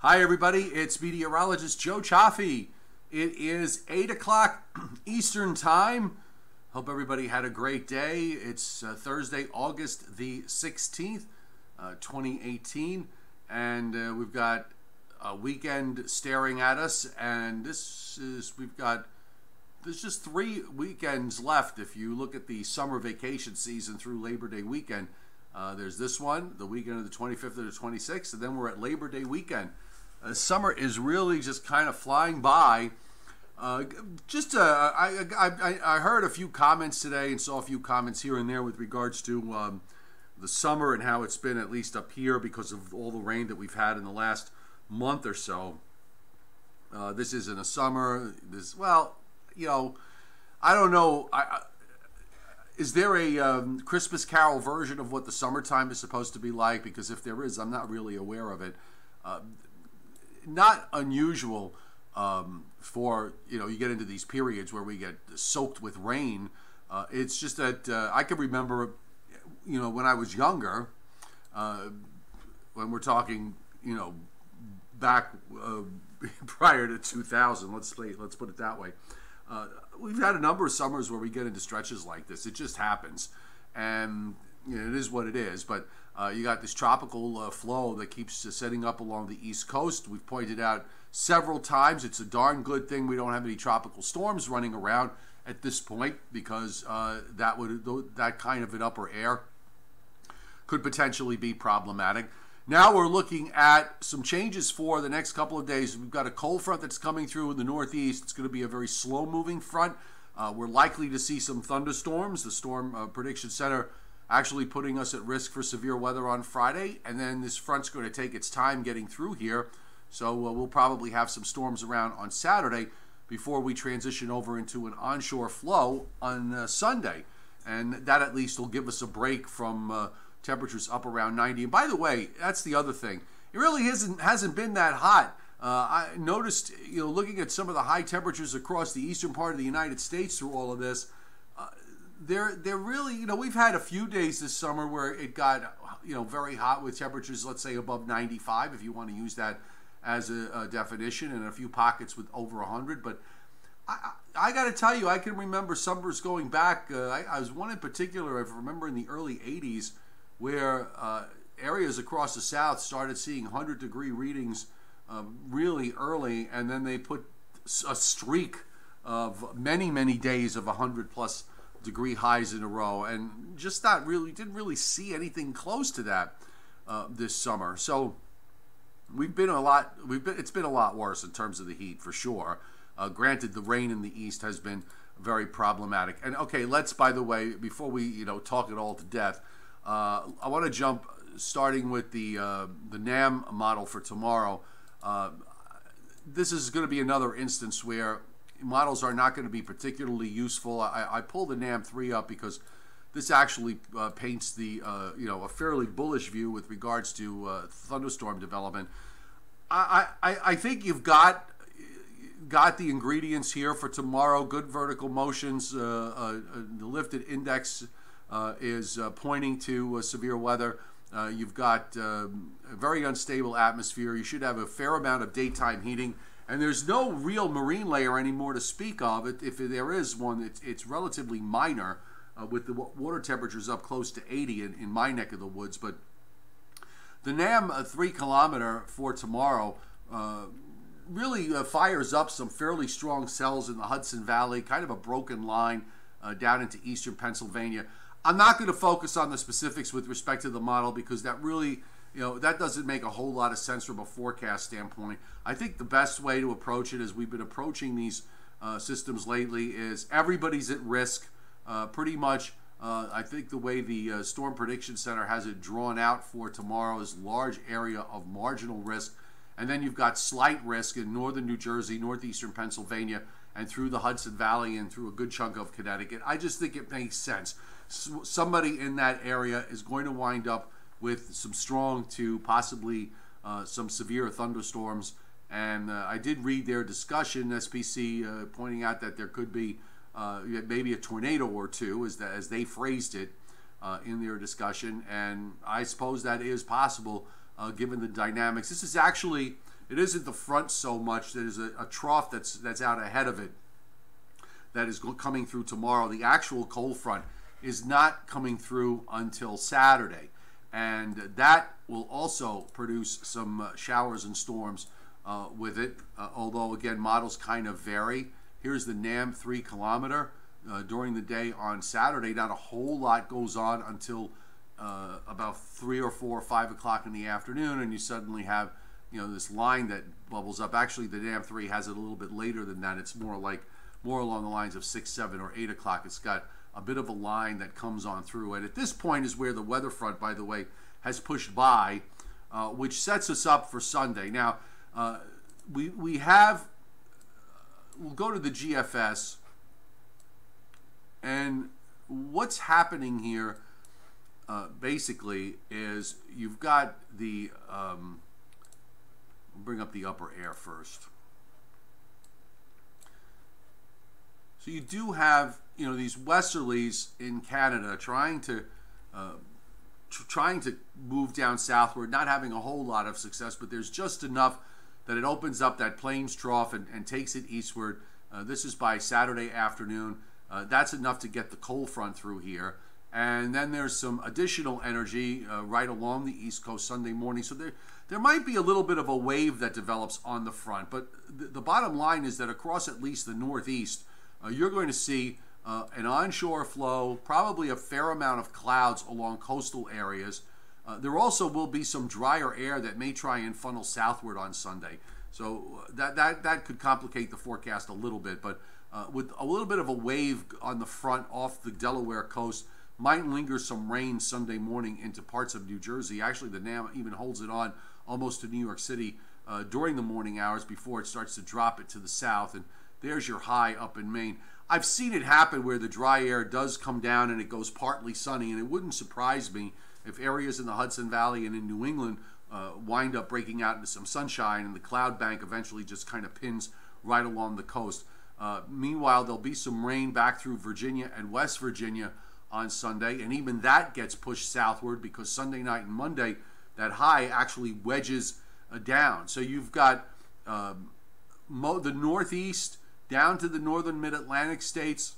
Hi everybody, it's meteorologist Joe Cioffi. It is 8 o'clock Eastern Time. Hope everybody had a great day. It's Thursday, August the 16th, 2018, and we've got a weekend staring at us, and there's just 3 weekends left if you look at the summer vacation season through Labor Day weekend. There's this one, the weekend of the 25th to the 26th, and then we're at Labor Day weekend. Summer is really just kind of flying by. I heard a few comments today and saw a few comments here and there with regards to the summer and how it's been, at least up here, because of all the rain that we've had in the last month or so. This isn't a summer. I don't know. Is there a Christmas Carol version of what the summertime is supposed to be like? Because if there is, I'm not really aware of it. Not unusual for, you get into these periods where we get soaked with rain. It's just that I can remember, when I was younger, when we're talking, back prior to 2000, let's put it that way. We've had a number of summers where we get into stretches like this. It just happens, and it is what it is. But you got this tropical flow that keeps setting up along the East Coast. We've pointed out several times it's a darn good thing we don't have any tropical storms running around at this point, because that kind of an upper air could potentially be problematic. Now we're looking at some changes for the next couple of days. We've got a cold front that's coming through in the northeast. It's going to be a very slow-moving front. We're likely to see some thunderstorms. The Storm Prediction Center actually putting us at risk for severe weather on Friday. And then this front's going to take its time getting through here. So we'll probably have some storms around on Saturday before we transition over into an onshore flow on Sunday. And that at least will give us a break from temperatures up around 90. And by the way, that's the other thing. It really hasn't been that hot. I noticed, looking at some of the high temperatures across the eastern part of the United States through all of this, they're really, we've had a few days this summer where it got, very hot with temperatures, let's say above 95, if you want to use that as a definition, and a few pockets with over 100. But I got to tell you, I can remember summers going back. I was one in particular, I remember in the early 80s, where areas across the South started seeing 100-degree readings really early, and then they put a streak of many, many days of 100-plus degree highs in a row, and just didn't really see anything close to that this summer. So it's been a lot worse in terms of the heat, for sure. Granted, the rain in the east has been very problematic. And okay, by the way, before we talk it all to death, I want to jump, starting with the NAM model for tomorrow. This is going to be another instance where models are not going to be particularly useful. I pulled the NAM 3 up because this actually paints a fairly bullish view with regards to thunderstorm development. I think you've got the ingredients here for tomorrow. Good vertical motions. The lifted index is pointing to severe weather. You've got a very unstable atmosphere. You should have a fair amount of daytime heating, and there's no real marine layer anymore to speak of. If there is one, it's relatively minor, with the water temperatures up close to 80 in my neck of the woods. But the NAM 3 kilometer for tomorrow really fires up some fairly strong cells in the Hudson Valley, kind of a broken line down into eastern Pennsylvania. I'm not going to focus on the specifics with respect to the model, because that really, that doesn't make a whole lot of sense from a forecast standpoint. I think the best way to approach it, as we've been approaching these systems lately, is everybody's at risk, pretty much. I think the way the Storm Prediction Center has it drawn out for tomorrow is large area of marginal risk, and then you've got slight risk in northern New Jersey, northeastern Pennsylvania, and through the Hudson Valley and through a good chunk of Connecticut. I just think it makes sense. Somebody in that area is going to wind up with some strong to possibly some severe thunderstorms. And I did read their discussion, SPC, pointing out that there could be maybe a tornado or two, as they phrased it in their discussion. And I suppose that is possible given the dynamics. This is actually It isn't the front so much. There's a trough that's out ahead of it that is coming through tomorrow. The actual cold front is not coming through until Saturday, and that will also produce some showers and storms with it, although again models kind of vary. Here's the NAM 3 kilometer. During the day on Saturday, not a whole lot goes on until about 3 or 4 or 5 o'clock in the afternoon, and you suddenly have this line that bubbles up. Actually, the NAM 3 has it a little bit later than that. It's more along the lines of 6, 7, or 8 o'clock. It's got a bit of a line that comes on through, and at this point is where the weather front, by the way, has pushed by, which sets us up for Sunday. Now, we'll go to the GFS, and what's happening here basically is you've got the we'll bring up the upper air first. So you do have these westerlies in Canada trying to move down southward, not having a whole lot of success, but there's just enough that it opens up that plains trough and takes it eastward. This is by Saturday afternoon. That's enough to get the cold front through here. And then there's some additional energy right along the East Coast Sunday morning. So there might be a little bit of a wave that develops on the front. But the bottom line is that across at least the Northeast, you're going to see an onshore flow, probably a fair amount of clouds along coastal areas. There also will be some drier air that may try and funnel southward on Sunday. So that could complicate the forecast a little bit. But with a little bit of a wave on the front off the Delaware coast, might linger some rain Sunday morning into parts of New Jersey. Actually, the NAM even holds it on almost to New York City during the morning hours before it starts to drop it to the south. And there's your high up in Maine. I've seen it happen where the dry air does come down and it goes partly sunny, and it wouldn't surprise me if areas in the Hudson Valley and in New England wind up breaking out into some sunshine, and the cloud bank eventually just kind of pins right along the coast. Meanwhile, there'll be some rain back through Virginia and West Virginia on Sunday, and even that gets pushed southward because Sunday night and Monday, that high actually wedges down. So you've got the Northeast down to the northern mid-Atlantic states,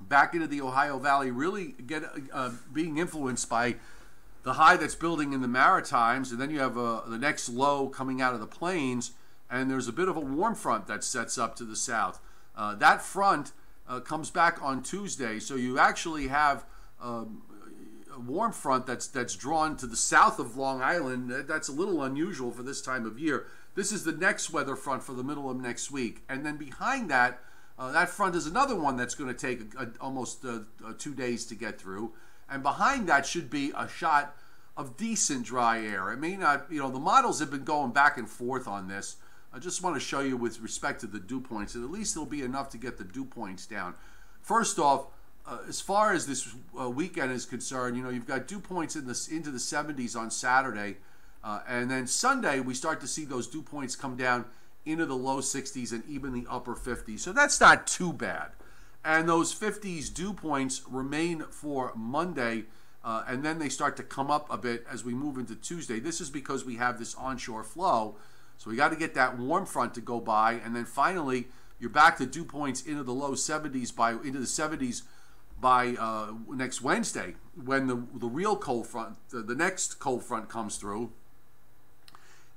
back into the Ohio Valley, really being influenced by the high that's building in the Maritimes, and then you have the next low coming out of the plains, and there's a bit of a warm front that sets up to the south. That front comes back on Tuesday, so you actually have a warm front that's drawn to the south of Long Island. That's a little unusual for this time of year. This is the next weather front for the middle of next week, and then behind that, that front is another one that's going to take almost 2 days to get through, and behind that should be a shot of decent dry air. It may not, the models have been going back and forth on this. I just want to show you with respect to the dew points, and at least it'll be enough to get the dew points down. First off, as far as this weekend is concerned, you've got dew points into the 70s on Saturday, and then Sunday we start to see those dew points come down into the low 60s and even the upper 50s. So that's not too bad. And those 50s dew points remain for Monday, and then they start to come up a bit as we move into Tuesday. This is because we have this onshore flow. So we got to get that warm front to go by, and then finally you're back to dew points into the low 70s into the 70s by next Wednesday, when the real cold front, the next cold front comes through.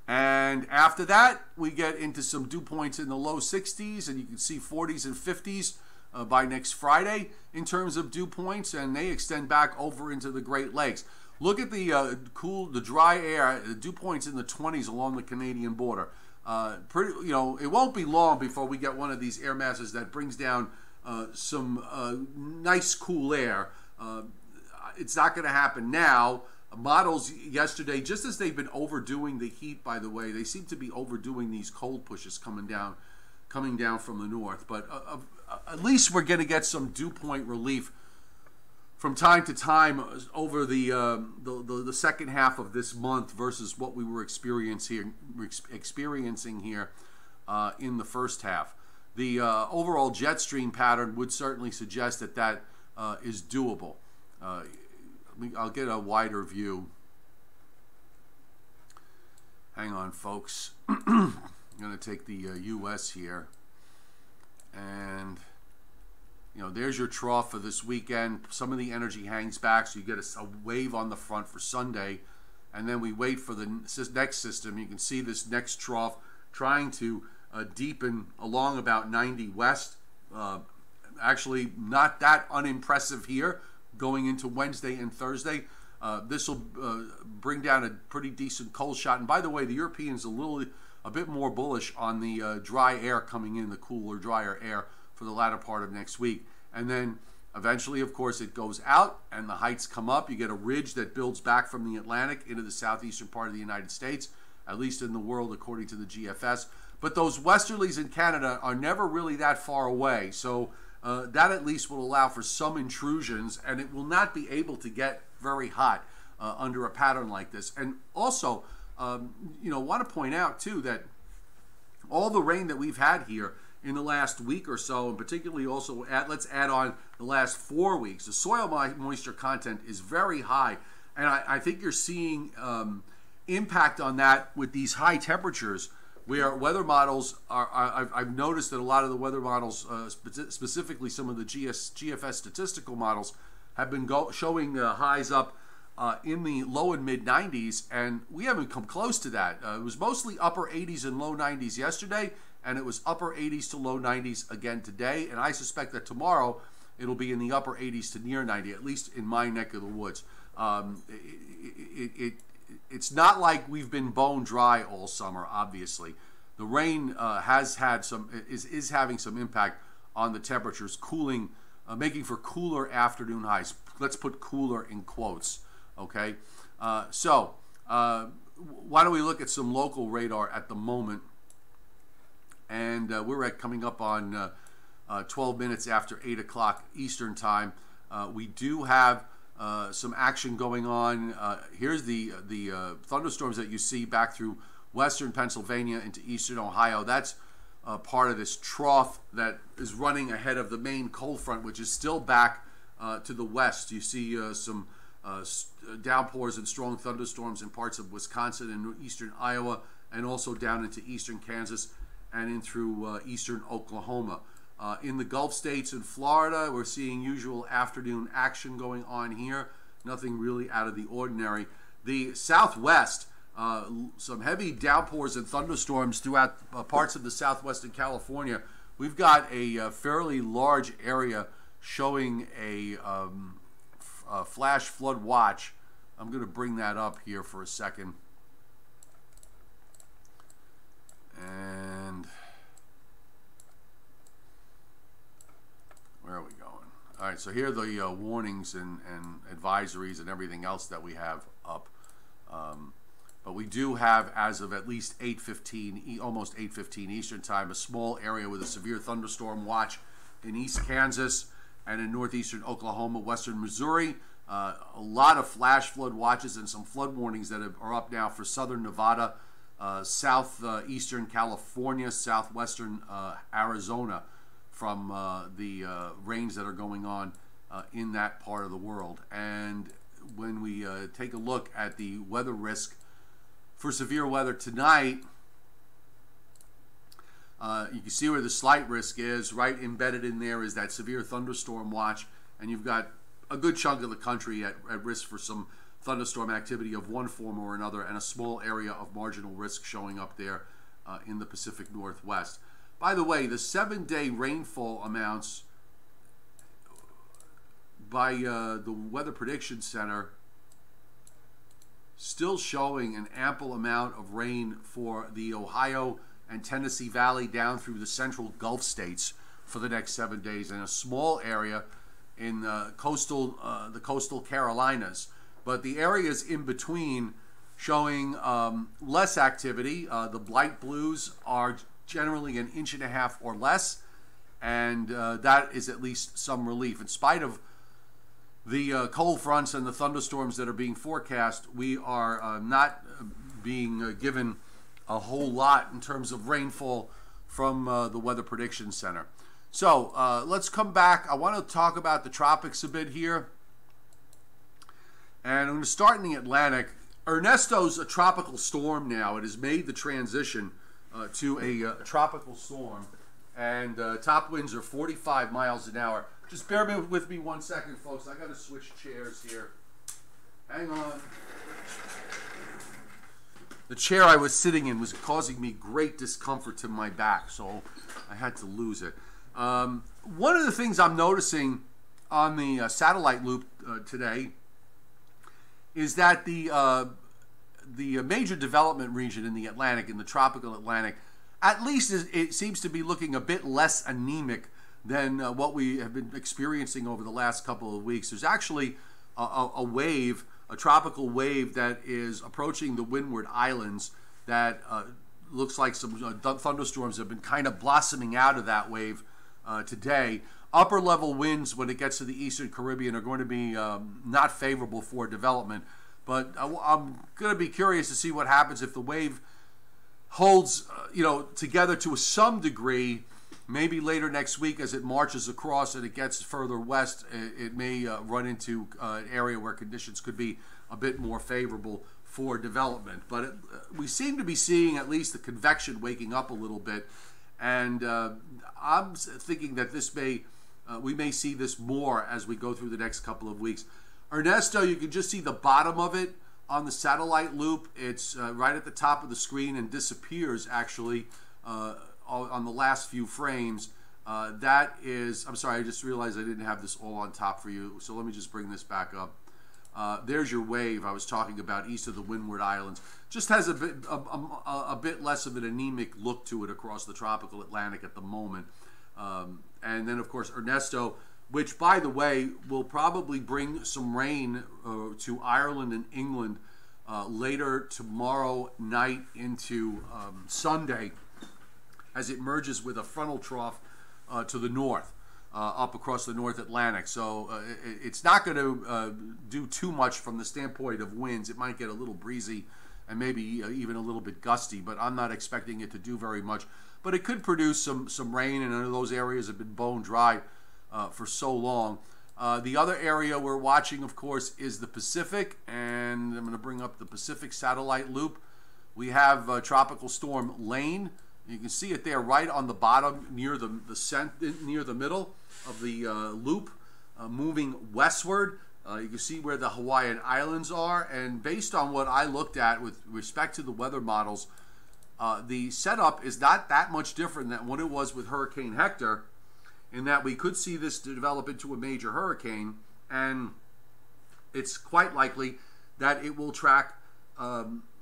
And after that, we get into some dew points in the low 60s, and you can see 40s and 50s by next Friday in terms of dew points, and they extend back over into the Great Lakes. Look at the dry air, the dew points in the 20s along the Canadian border. It won't be long before we get one of these air masses that brings down some nice cool air. It's not going to happen now. Models yesterday, just as they've been overdoing the heat, by the way, they seem to be overdoing these cold pushes coming down from the north. But at least we're going to get some dew point relief from time to time over the second half of this month versus what we were experiencing here in the first half. The overall jet stream pattern would certainly suggest that is doable. I'll get a wider view. Hang on, folks. I'm going to take the U.S. here. And, you know, there's your trough for this weekend. Some of the energy hangs back, so you get a wave on the front for Sunday. And then we wait for the next system. You can see this next trough trying to deepen along about 90 west. Actually, not that unimpressive here going into Wednesday and Thursday. This will bring down a pretty decent cold shot. And by the way, the Europeans a bit more bullish on the dry air coming in, the cooler, drier air for the latter part of next week. And then eventually, of course, it goes out and the heights come up. You get a ridge that builds back from the Atlantic into the southeastern part of the United States, at least in the world according to the GFS. But those westerlies in Canada are never really that far away. So that at least will allow for some intrusions, and it will not be able to get very hot under a pattern like this. And also, want to point out too that all the rain that we've had here in the last week or so, and particularly also let's add on the last 4 weeks, the soil moisture content is very high, and I think you're seeing impact on that with these high temperatures. Where weather models I've noticed that a lot of the weather models, specifically some of the GFS statistical models, have been showing highs up in the low and mid 90s, and we haven't come close to that. It was mostly upper 80s and low 90s yesterday, and it was upper 80s to low 90s again today, and I suspect that tomorrow it'll be in the upper 80s to near 90, at least in my neck of the woods. It's not like we've been bone dry all summer, obviously. The rain has had is having some impact on the temperatures, cooling, making for cooler afternoon highs. Let's put cooler in quotes, okay? So why don't we look at some local radar at the moment? And we're coming up on 12 minutes after 8 o'clock Eastern time. We do have some action going on. Here's the thunderstorms that you see back through western Pennsylvania into eastern Ohio. That's part of this trough that is running ahead of the main cold front, which is still back to the west. You see some downpours and strong thunderstorms in parts of Wisconsin and eastern Iowa, and also down into eastern Kansas and in through eastern Oklahoma. In the Gulf states and Florida, we're seeing usual afternoon action going on here. Nothing really out of the ordinary. The Southwest, some heavy downpours and thunderstorms throughout parts of the Southwest and California. We've got a fairly large area showing a flash flood watch. I'm going to bring that up here for a second. And where are we going? All right, so here are the warnings and advisories and everything else that we have up. But we do have, as of at least 8:15, almost 8:15 Eastern time, a small area with a severe thunderstorm watch in East Kansas and in northeastern Oklahoma, western Missouri. A lot of flash flood watches and some flood warnings that are up now for southern Nevada, southeastern California, southwestern Arizona, from the rains that are going on in that part of the world. And when we take a look at the weather risk for severe weather tonight, you can see where the slight risk is. Right embedded in there is that severe thunderstorm watch, and you've got a good chunk of the country at risk for some thunderstorm activity of one form or another, and a small area of marginal risk showing up there in the Pacific Northwest. By the way, the 7-day rainfall amounts by the Weather Prediction Center still showing an ample amount of rain for the Ohio and Tennessee Valley down through the central Gulf states for the next 7 days, and a small area in the coastal Carolinas. But the areas in between showing less activity. The light blues are generally 1.5 inches or less, and that is at least some relief. In spite of the cold fronts and the thunderstorms that are being forecast, we are not being given a whole lot in terms of rainfall from the Weather Prediction Center. So let's come back. I want to talk about the tropics a bit here. And I'm going to start in the Atlantic. Ernesto's a tropical storm now. It has made the transition to a tropical storm, and top winds are 45 miles an hour. Just bear with me 1 second, folks. I got to switch chairs here. Hang on. The chair I was sitting in was causing me great discomfort to my back, so I had to lose it. One of the things I'm noticing on the satellite loop today is that the major development region in the Atlantic, in the tropical Atlantic, at least it seems to be looking a bit less anemic than what we have been experiencing over the last couple of weeks. There's actually a wave, a tropical wave that is approaching the Windward Islands that looks like some thunderstorms have been kind of blossoming out of that wave today. Upper level winds when it gets to the Eastern Caribbean are going to be not favorable for development. But I'm going to be curious to see what happens if the wave holds, together to some degree. Maybe later next week, as it marches across and it gets further west, it may run into an area where conditions could be a bit more favorable for development. But we seem to be seeing at least the convection waking up a little bit, and I'm thinking that we may see this more as we go through the next couple of weeks. Ernesto, you can just see the bottom of it on the satellite loop. It's right at the top of the screen and disappears actually on the last few frames. That is, I'm sorry, I just realized I didn't have this all on top for you, so let me just bring this back up. There's your wave I was talking about east of the Windward Islands. Just has a bit less of an anemic look to it across the tropical Atlantic at the moment. And then, of course, Ernesto, which, by the way, will probably bring some rain to Ireland and England later tomorrow night into Sunday as it merges with a frontal trough to the north, up across the North Atlantic. So it's not going to do too much from the standpoint of winds. It might get a little breezy and maybe even a little bit gusty, but I'm not expecting it to do very much. But it could produce some rain, and I know those areas have been bone dry for so long. The other area we're watching, of course, is the Pacific, and I'm going to bring up the Pacific satellite loop. We have Tropical Storm Lane. You can see it there right on the bottom near near the middle of the loop, moving westward. You can see where the Hawaiian Islands are, and based on what I looked at with respect to the weather models, the setup is not that much different than what it was with Hurricane Hector, in that we could see this develop into a major hurricane, and it's quite likely that it will track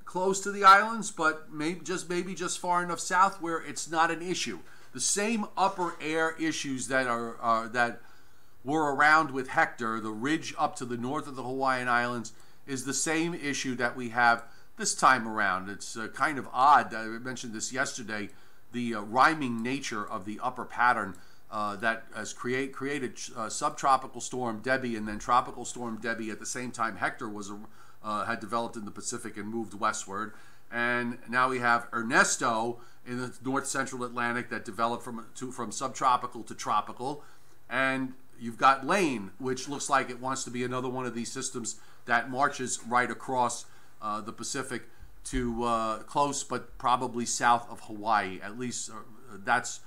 close to the islands, but maybe just far enough south where it's not an issue. The same upper air issues that that were around with Hector, the ridge up to the north of the Hawaiian Islands, is the same issue that we have this time around. It's kind of odd. I mentioned this yesterday. The rhyming nature of the upper pattern that has created subtropical storm Debbie and then tropical storm Debbie at the same time Hector was had developed in the Pacific and moved westward. And now we have Ernesto in the north central Atlantic that developed from subtropical to tropical. And you've got Lane, which looks like it wants to be another one of these systems that marches right across the Pacific to close but probably south of Hawaii. At least that's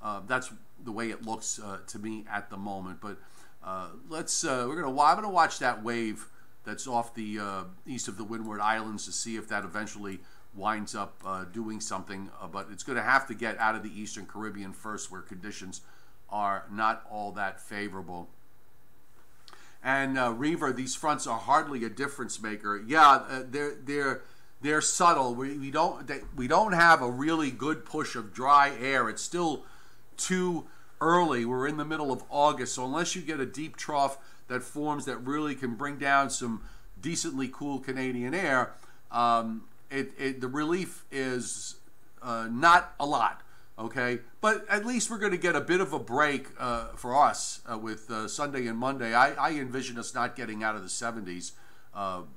the way it looks to me at the moment. But I'm gonna watch that wave that's off the east of the Windward Islands to see if that eventually winds up doing something. But it's going to have to get out of the Eastern Caribbean first, where conditions are not all that favorable. And Reaver, these fronts are hardly a difference maker. Yeah, they're subtle. We don't have a really good push of dry air. It's still too early. We're in the middle of August, so unless you get a deep trough that forms that really can bring down some decently cool Canadian air, the relief is not a lot. Okay, but at least we're going to get a bit of a break for us with Sunday and Monday. I envision us not getting out of the 70s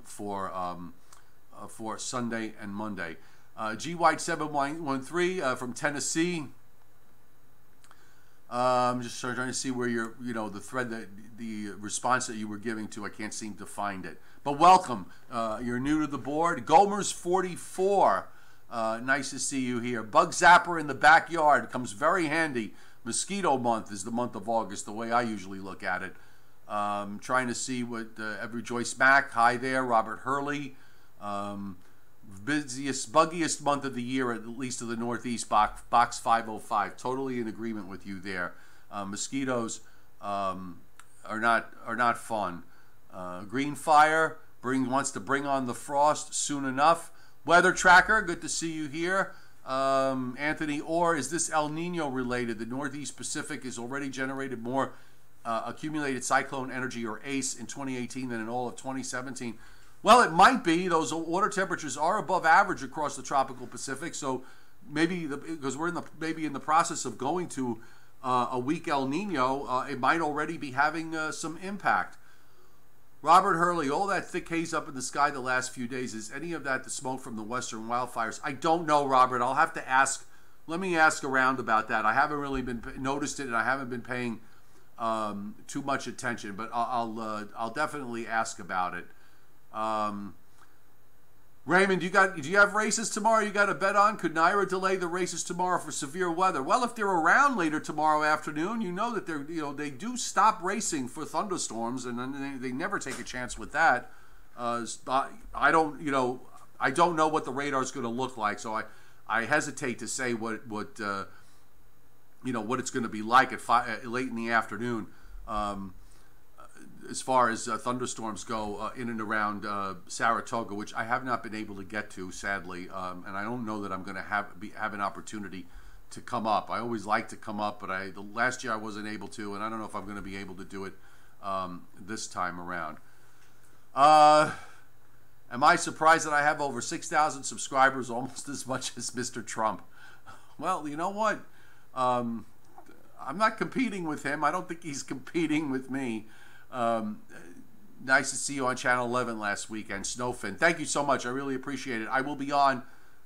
for Sunday and Monday. G White 713 from Tennessee. I'm just trying to see where you're, the thread, that the response that you were giving to. I can't seem to find it. But welcome. You're new to the board. Gomer's 44. Nice to see you here. Bug Zapper in the backyard comes very handy. Mosquito month is the month of August, the way I usually look at it. Trying to see what every Joyce Mack. Hi there, Robert Hurley. Busiest, buggiest month of the year, at least to the Northeast, box 505. Totally in agreement with you there. Mosquitoes are not fun. Green Fire wants to bring on the frost soon enough. Weather Tracker, good to see you here. Anthony Orr, is this El Nino related? The Northeast Pacific has already generated more accumulated cyclone energy, or ACE, in 2018 than in all of 2017. Well, it might be. Those water temperatures are above average across the tropical Pacific, so maybe because we're maybe in the process of going to a weak El Nino, it might already be having some impact. Robert Hurley, all that thick haze up in the sky the last few days, is any of that the smoke from the western wildfires? I don't know, Robert. I'll have to ask. Let me ask around about that. I haven't really noticed it, and I haven't been paying too much attention, but I'll definitely ask about it. Raymond, do you have races tomorrow you got a bet on? Could Naira delay the races tomorrow for severe weather? Well, if they're around later tomorrow afternoon, you know that they do stop racing for thunderstorms, and then they never take a chance with that. I don't know what the radar is going to look like, so I hesitate to say what it's going to be like at late in the afternoon. As far as thunderstorms go in and around Saratoga, which I have not been able to get to, sadly, and I don't know that I'm going to have an opportunity to come up. I always like to come up, but the last year I wasn't able to, and I don't know if I'm going to be able to do it this time around. Am I surprised that I have over 6,000 subscribers, almost as much as Mr. Trump? Well, you know what? I'm not competing with him. I don't think he's competing with me. Nice to see you on Channel 11 last weekend, Snowfin. Thank you so much. I really appreciate it. I will be on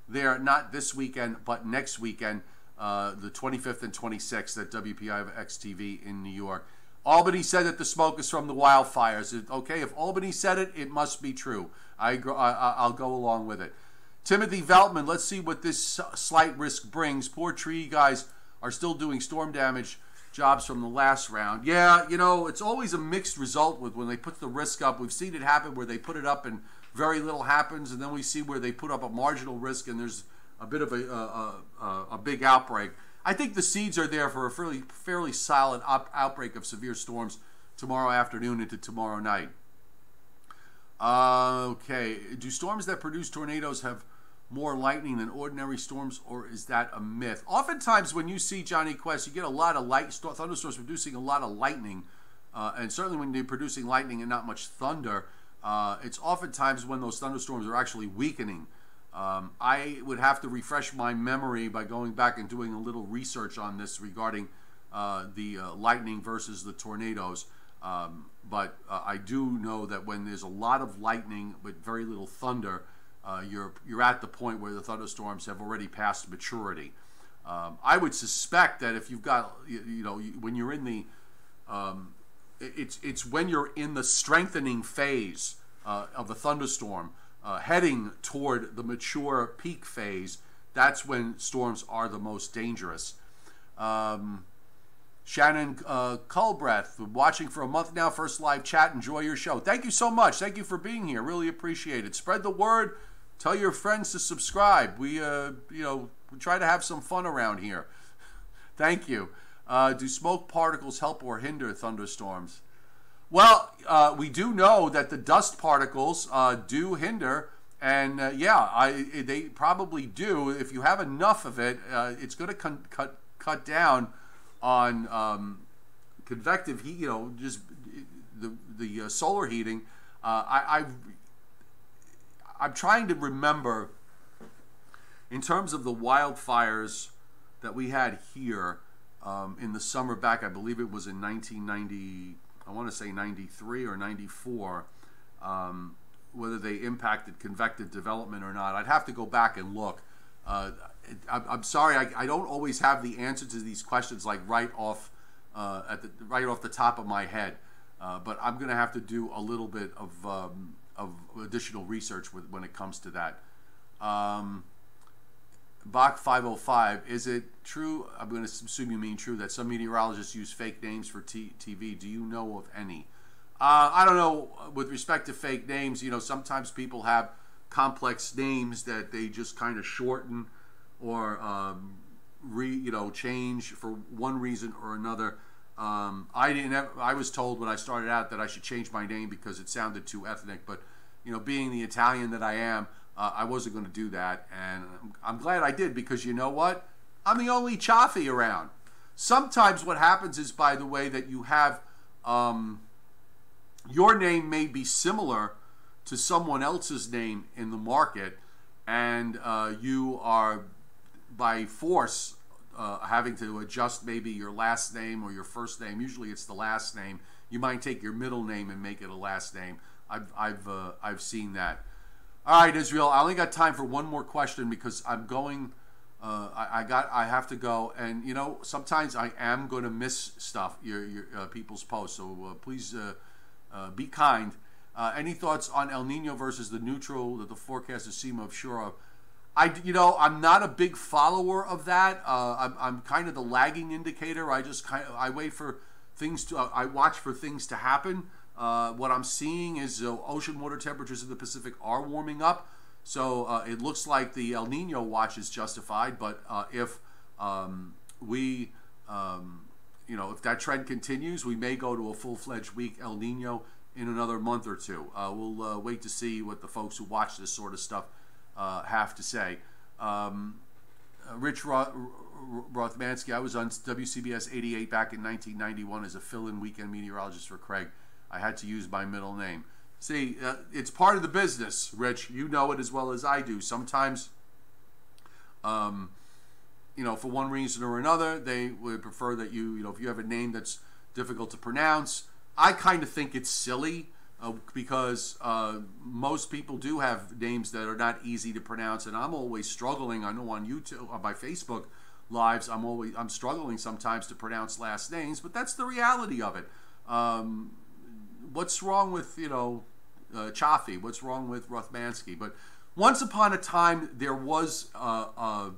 there, not this weekend, but next weekend, the 25th and 26th at WPIX TV in New York. Albany said that the smoke is from the wildfires. Okay, if Albany said it, it must be true. I'll go along with it. Timothy Veltman, let's see what this slight risk brings. Poor tree guys are still doing storm damage jobs from the last round. Yeah, it's always a mixed result when they put the risk up. We've seen it happen where they put it up and very little happens, and then we see where they put up a marginal risk and there's a bit of a big outbreak. I think the seeds are there for a fairly solid outbreak of severe storms tomorrow afternoon into tomorrow night. Okay, do storms that produce tornadoes have more lightning than ordinary storms, or is that a myth? Oftentimes when you see Johnny Quest, you get a lot of thunderstorms producing a lot of lightning, and certainly when they're producing lightning and not much thunder, it's oftentimes when those thunderstorms are actually weakening. I would have to refresh my memory by going back and doing a little research on this regarding the lightning versus the tornadoes, but I do know that when there's a lot of lightning but very little thunder, you're at the point where the thunderstorms have already passed maturity. I would suspect that if you've got, when you're in the, it's when you're in the strengthening phase of a thunderstorm, heading toward the mature peak phase, that's when storms are the most dangerous. Shannon Culbreath, watching for a month now, first live chat. Enjoy your show. Thank you so much. Thank you for being here. Really appreciate it. Spread the word. Tell your friends to subscribe. We try to have some fun around here. Thank you. Do smoke particles help or hinder thunderstorms? Well, we do know that the dust particles do hinder, and they probably do. If you have enough of it, it's going to cut down on convective heat. Just the solar heating. I'm trying to remember, in terms of the wildfires that we had here in the summer back, I believe it was in 1990, I want to say 93 or 94, whether they impacted convective development or not. I'd have to go back and look. I'm sorry, I don't always have the answer to these questions like right off the top of my head, but I'm going to have to do a little bit of additional research when it comes to that. Bach 505, is it true? I'm going to assume you mean true that some meteorologists use fake names for TV. Do you know of any? I don't know. With respect to fake names, sometimes people have complex names that they just kind of shorten or change for one reason or another. I was told when I started out that I should change my name because it sounded too ethnic, but being the Italian that I am, I wasn't going to do that, and I'm glad I did, because you know what? I'm the only Cioffi around. Sometimes what happens is, by the way, that you have your name may be similar to someone else's name in the market, and you are by force having to adjust maybe your last name or your first name. Usually it's the last name. You might take your middle name and make it a last name. I've seen that. All right, Israel, I only got time for one more question because I'm going. I have to go, and sometimes I am going to miss stuff, your people's posts. So please be kind. Any thoughts on El Nino versus the neutral that the forecasters seem unsure of? I'm not a big follower of that. I'm kind of the lagging indicator. I wait for things to. I watch for things to happen. What I'm seeing is ocean water temperatures in the Pacific are warming up, so it looks like the El Nino watch is justified. But if if that trend continues, we may go to a full-fledged weak El Nino in another month or two. We'll wait to see what the folks who watch this sort of stuff have to say. Rich Rothmansky, I was on WCBS 88 back in 1991 as a fill-in weekend meteorologist for Craig. I had to use my middle name. See, it's part of the business, Rich. You know it as well as I do. Sometimes, for one reason or another, they would prefer that if you have a name that's difficult to pronounce. I kind of think it's silly because most people do have names that are not easy to pronounce, and I'm always struggling. I know on YouTube, on my Facebook lives, I'm struggling sometimes to pronounce last names, but that's the reality of it. What's wrong with Cioffi? What's wrong with Rothmansky? But once upon a time, there was an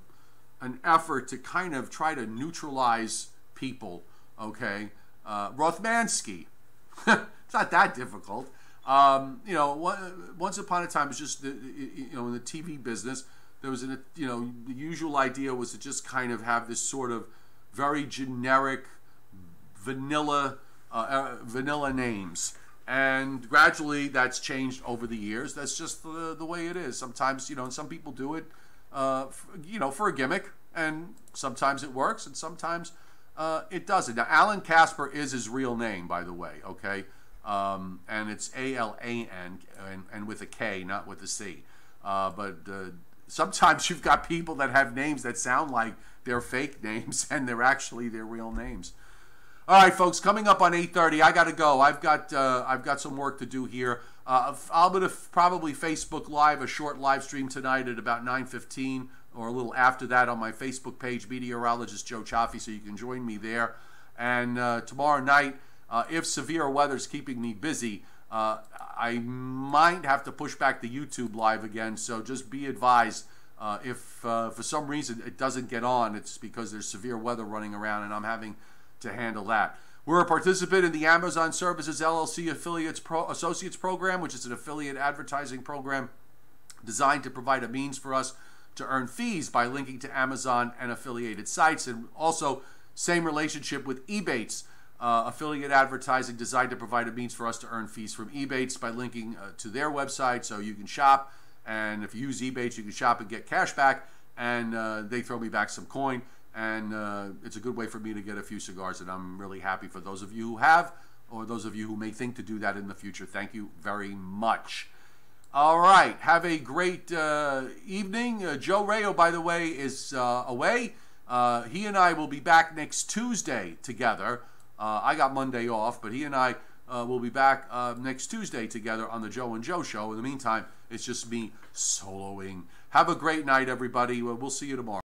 effort to kind of try to neutralize people. Okay, Rothmansky. It's not that difficult. Once upon a time, it was just in the TV business, there was the usual idea was to just kind of have this sort of very generic vanilla names. And gradually that's changed over the years. That's just the way it is. Sometimes, some people do it, for a gimmick, and sometimes it works, and sometimes it doesn't. Now, Alan Casper is his real name, by the way, okay? And it's A-L-A-N, and with a K, not with a C. But sometimes you've got people that have names that sound like they're fake names, and they're actually their real names. All right, folks, coming up on 8:30, I got to go. I've got some work to do here. I'm going to probably Facebook Live a short live stream tonight at about 9:15 or a little after that on my Facebook page, Meteorologist Joe Cioffi, so you can join me there. And tomorrow night, if severe weather's keeping me busy, I might have to push back the YouTube Live again, so just be advised. If for some reason it doesn't get on, it's because there's severe weather running around and I'm having to handle that. We're a participant in the Amazon Services LLC Associates Program, which is an affiliate advertising program designed to provide a means for us to earn fees by linking to Amazon and affiliated sites, and also same relationship with Ebates, affiliate advertising designed to provide a means for us to earn fees from Ebates by linking to their website so you can shop, and if you use Ebates you can shop and get cash back, and they throw me back some coin. And it's a good way for me to get a few cigars, and I'm really happy for those of you who have, or those of you who may think to do that in the future. Thank you very much. All right, have a great evening. Joe Rayo, by the way, is away. He and I will be back next Tuesday together. I got Monday off, but he and I will be back next Tuesday together on the Joe and Joe Show. In the meantime, it's just me soloing. Have a great night, everybody. We'll see you tomorrow.